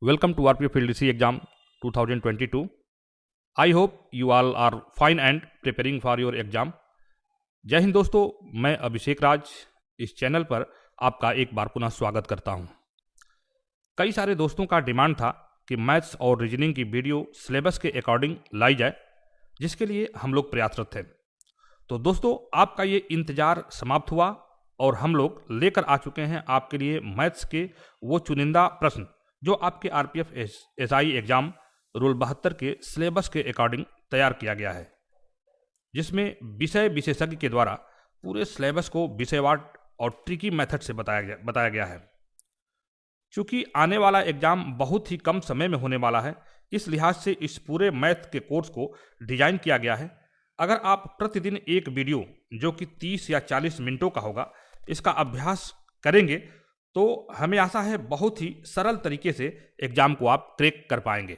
Welcome to RPF LDC exam 2022. I hope you all are fine and preparing for your exam. जय हिंद दोस्तों, मैं अभिषेक राज इस channel पर आपका एक बार पुनः स्वागत करता हूं। कई सारे दोस्तों का डिमांड था कि मैथ्स और रीजनिंग की वीडियो सिलेबस के अकॉर्डिंग लाई जाए, जिसके लिए हम लोग प्रयासरत थे। तो दोस्तों, आपका ये इंतज़ार समाप्त हुआ और हम लोग लेकर आ चुके हैं आपके लिए मैथ्स के वो चुनिंदा प्रश्न जो आपके आरपीएफ एसआई एग्जाम रूल 72 के सिलेबस के अकॉर्डिंग तैयार किया गया है, जिसमें विषय विशेषज्ञ के द्वारा पूरे सिलेबस को विषयवार और ट्रिकी मेथड से बताया गया है। चूंकि आने वाला एग्जाम बहुत ही कम समय में होने वाला है, इस लिहाज से इस पूरे मैथ के कोर्स को डिजाइन किया गया है। अगर आप प्रतिदिन एक वीडियो जो कि 30 या 40 मिनटों का होगा, इसका अभ्यास करेंगे तो हमें आशा है बहुत ही सरल तरीके से एग्जाम को आप क्रैक कर पाएंगे।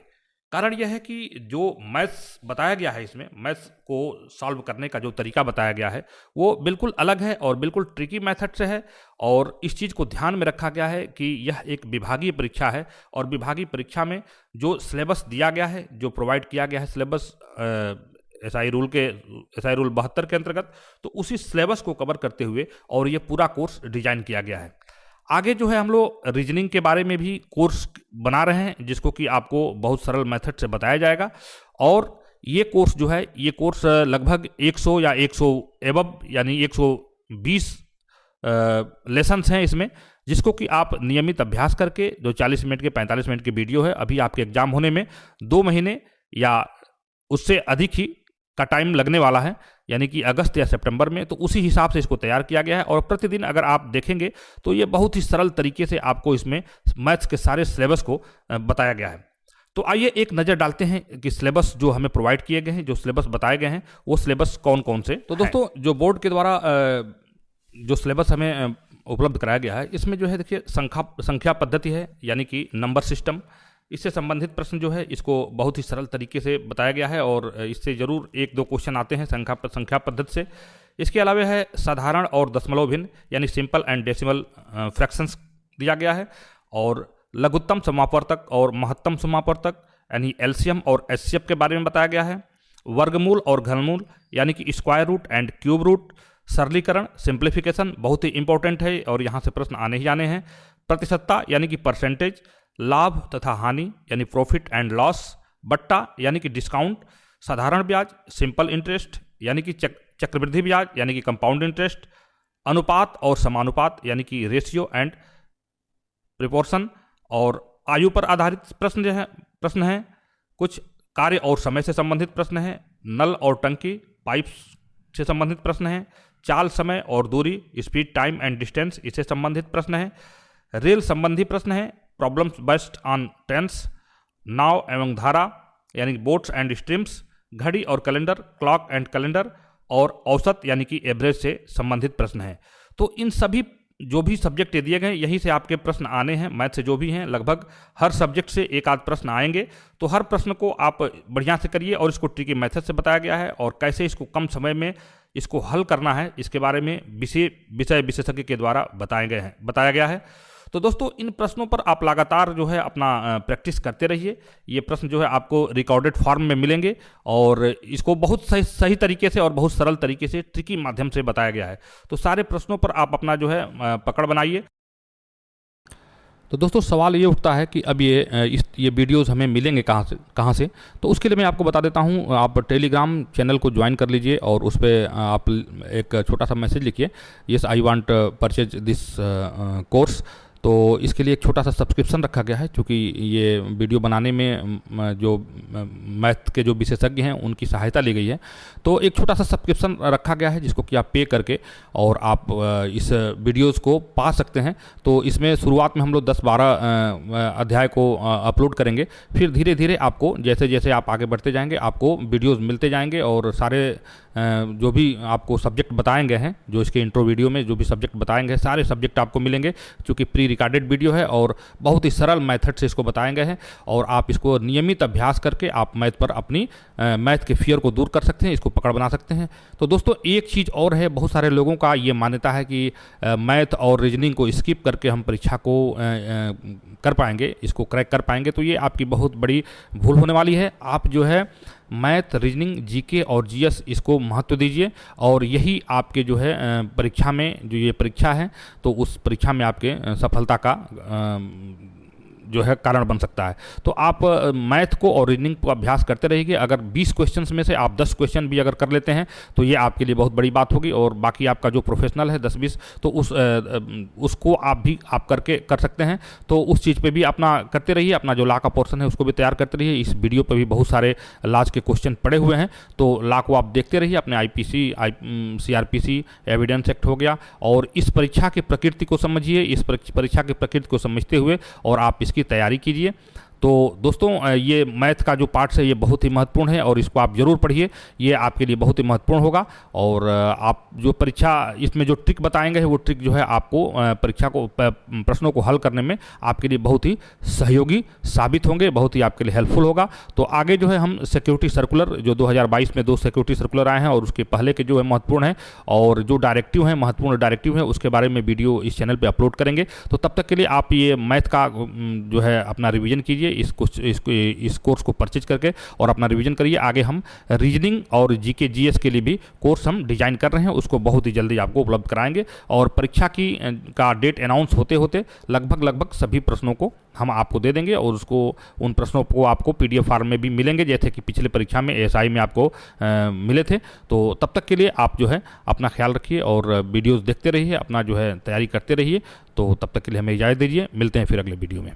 कारण यह है कि जो मैथ्स बताया गया है, इसमें मैथ्स को सॉल्व करने का जो तरीका बताया गया है वो बिल्कुल अलग है और बिल्कुल ट्रिकी मेथड से है। और इस चीज़ को ध्यान में रखा गया है कि यह एक विभागीय परीक्षा है और विभागीय परीक्षा में जो सिलेबस दिया गया है, जो प्रोवाइड किया गया है सिलेबस एसआई रूल 72 के अंतर्गत, तो उसी सिलेबस को कवर करते हुए और ये पूरा कोर्स डिजाइन किया गया है। आगे जो है हम लोग रीजनिंग के बारे में भी कोर्स बना रहे हैं, जिसको कि आपको बहुत सरल मेथड से बताया जाएगा। और ये कोर्स जो है, ये कोर्स लगभग 100 या 100 एबव यानी 120 लेसन्स हैं इसमें, जिसको कि आप नियमित अभ्यास करके जो 40 मिनट के 45 मिनट की वीडियो है, अभी आपके एग्जाम होने में 2 महीने या उससे अधिक ही का टाइम लगने वाला है, यानी कि अगस्त या सितंबर में। तो उसी हिसाब से इसको तैयार किया गया है और प्रतिदिन अगर आप देखेंगे तो ये बहुत ही सरल तरीके से आपको इसमें मैथ्स के सारे सिलेबस को बताया गया है। तो आइए एक नज़र डालते हैं कि सिलेबस जो हमें प्रोवाइड किए गए हैं, जो सिलेबस बताए गए हैं, वो सिलेबस कौन कौन से। तो दोस्तों, जो बोर्ड के द्वारा जो सिलेबस हमें उपलब्ध कराया गया है, इसमें जो है देखिए संख्या पद्धति है, यानी कि नंबर सिस्टम। इससे संबंधित प्रश्न जो है इसको बहुत ही सरल तरीके से बताया गया है और इससे जरूर 1-2 क्वेश्चन आते हैं संख्या पद्धति से। इसके अलावा है साधारण और दशमलव भिन्न, यानी सिंपल एंड डेसिमल फ्रैक्शंस दिया गया है। और लघुत्तम समापवर्तक और महत्तम समापवर्तक यानी एलसीएम और एचसीएफ के बारे में बताया गया है। वर्गमूल और घनमूल, यानी कि square root and cube root. सरलीकरण, सिंप्लीफिकेशन बहुत ही इंपॉर्टेंट है और यहाँ से प्रश्न आने ही आने हैं। प्रतिशतता यानी कि परसेंटेज। लाभ तथा हानि यानी प्रॉफिट एंड लॉस। बट्टा यानी कि डिस्काउंट। साधारण ब्याज, सिंपल इंटरेस्ट, यानी कि चक्रवृद्धि ब्याज यानी कि कंपाउंड इंटरेस्ट। अनुपात और समानुपात यानी कि रेशियो एंड प्रिपोर्शन। और आयु पर आधारित प्रश्न हैं। कुछ कार्य और समय से संबंधित प्रश्न हैं। नल और टंकी पाइप से संबंधित प्रश्न हैं। चाल, समय और दूरी, स्पीड, टाइम एंड डिस्टेंस, इससे संबंधित प्रश्न हैं। रेल संबंधी प्रश्न हैं। Problems based on tense. नाव एवं धारा यानी बोट्स एंड स्ट्रीम्स। घड़ी और कैलेंडर, क्लॉक एंड कैलेंडर। और औसत यानी कि एवरेज से संबंधित प्रश्न हैं। तो इन सभी जो भी सब्जेक्ट दिए गए, यहीं से आपके प्रश्न आने हैं। मैथ से जो भी हैं, लगभग हर सब्जेक्ट से एक आध प्रश्न आएंगे। तो हर प्रश्न को आप बढ़िया से करिए और इसको ट्रिकी मेथड से बताया गया है और कैसे इसको कम समय में इसको हल करना है, इसके बारे में विषय विशेषज्ञ के द्वारा बताया गया है। तो दोस्तों, इन प्रश्नों पर आप लगातार जो है अपना प्रैक्टिस करते रहिए। ये प्रश्न जो है आपको रिकॉर्डेड फॉर्म में मिलेंगे और इसको बहुत सही तरीके से और बहुत सरल तरीके से ट्रिकी माध्यम से बताया गया है। तो सारे प्रश्नों पर आप अपना जो है पकड़ बनाइए। तो दोस्तों, सवाल ये उठता है कि अब ये वीडियोस हमें मिलेंगे कहाँ से। तो उसके लिए मैं आपको बता देता हूँ, आप टेलीग्राम चैनल को ज्वाइन कर लीजिए और उस पर आप एक छोटा सा मैसेज लिखिए, yes I want purchase this course. तो इसके लिए एक छोटा सा सब्सक्रिप्शन रखा गया है, क्योंकि ये वीडियो बनाने में जो मैथ के जो विशेषज्ञ हैं उनकी सहायता ली गई है। तो एक छोटा सा सब्सक्रिप्शन रखा गया है जिसको कि आप पे करके और आप इस वीडियोस को पा सकते हैं। तो इसमें शुरुआत में हम लोग 10-12 अध्याय को अपलोड करेंगे, फिर धीरे धीरे आपको जैसे जैसे आप आगे बढ़ते जाएंगे आपको वीडियोज़ मिलते जाएंगे और सारे जो भी आपको सब्जेक्ट बताए गए हैं, जो इसके इंट्रो वीडियो में जो भी सब्जेक्ट बताएंगे, सारे सब्जेक्ट आपको मिलेंगे, क्योंकि प्री रिकॉर्डेड वीडियो है और बहुत ही सरल मेथड से इसको बताए गए हैं और आप इसको नियमित अभ्यास करके आप मैथ पर अपनी मैथ के फियर को दूर कर सकते हैं, इसको पकड़ बना सकते हैं। तो दोस्तों एक चीज़ और है, बहुत सारे लोगों का ये मान्यता है कि मैथ और रीजनिंग को स्किप करके हम परीक्षा को कर पाएंगे, इसको क्रैक कर पाएंगे। तो ये आपकी बहुत बड़ी भूल होने वाली है। आप जो है मैथ, रीजनिंग, जीके और जीएस इसको महत्व दीजिए और यही आपके जो है परीक्षा में, जो ये परीक्षा है तो उस परीक्षा में आपके सफलता का जो है कारण बन सकता है। तो आप मैथ को और रीजनिंग को अभ्यास करते रहिए। अगर 20 क्वेश्चंस में से आप 10 क्वेश्चन भी अगर कर लेते हैं तो ये आपके लिए बहुत बड़ी बात होगी और बाकी आपका जो प्रोफेशनल है 10-20 तो उसको आप करके कर सकते हैं। तो उस चीज़ पे भी अपना करते रहिए, अपना जो लॉ का पोर्शन है उसको भी तैयार करते रहिए। इस वीडियो पर भी बहुत सारे लॉज के क्वेश्चन पड़े हुए हैं, तो लॉ को आप देखते रहिए। अपने IPC, CRPC, एविडेंस एक्ट हो गया और इस परीक्षा की प्रकृति को समझिए, इस परीक्षा की प्रकृति को समझते हुए और आप की तैयारी कीजिए। तो दोस्तों ये मैथ का जो पार्ट है ये बहुत ही महत्वपूर्ण है और इसको आप जरूर पढ़िए, ये आपके लिए बहुत ही महत्वपूर्ण होगा। और आप जो परीक्षा इसमें जो ट्रिक बताएंगे वो ट्रिक जो है आपको परीक्षा को प्रश्नों को हल करने में आपके लिए बहुत ही सहयोगी साबित होंगे, बहुत ही आपके लिए हेल्पफुल होगा। तो आगे जो है हम सिक्योरिटी सर्कुलर जो 2022 में 2 सिक्योरिटी सर्कुलर आए हैं और उसके पहले के जो है महत्वपूर्ण है और जो डायरेक्टिव है, महत्वपूर्ण डायरेक्टिव है, उसके बारे में वीडियो इस चैनल पर अपलोड करेंगे। तो तब तक के लिए आप ये मैथ का जो है अपना रिविजन कीजिए, इस कोर्स को परचेज करके और अपना रिवीजन करिए। आगे हम रीजनिंग और जीके जीएस के लिए भी कोर्स हम डिजाइन कर रहे हैं, उसको बहुत ही जल्दी आपको उपलब्ध कराएंगे और परीक्षा का डेट अनाउंस होते होते लगभग सभी प्रश्नों को हम आपको दे देंगे और उन प्रश्नों को आपको PDF फॉर्म में भी मिलेंगे, जैसे कि पिछले परीक्षा में ASI में आपको मिले थे। तो तब तक के लिए आप जो है अपना ख्याल रखिए और वीडियोस देखते रहिए, अपना जो है तैयारी करते रहिए। तो तब तक के लिए हमें इजाज़त दीजिए, मिलते हैं फिर अगले वीडियो में।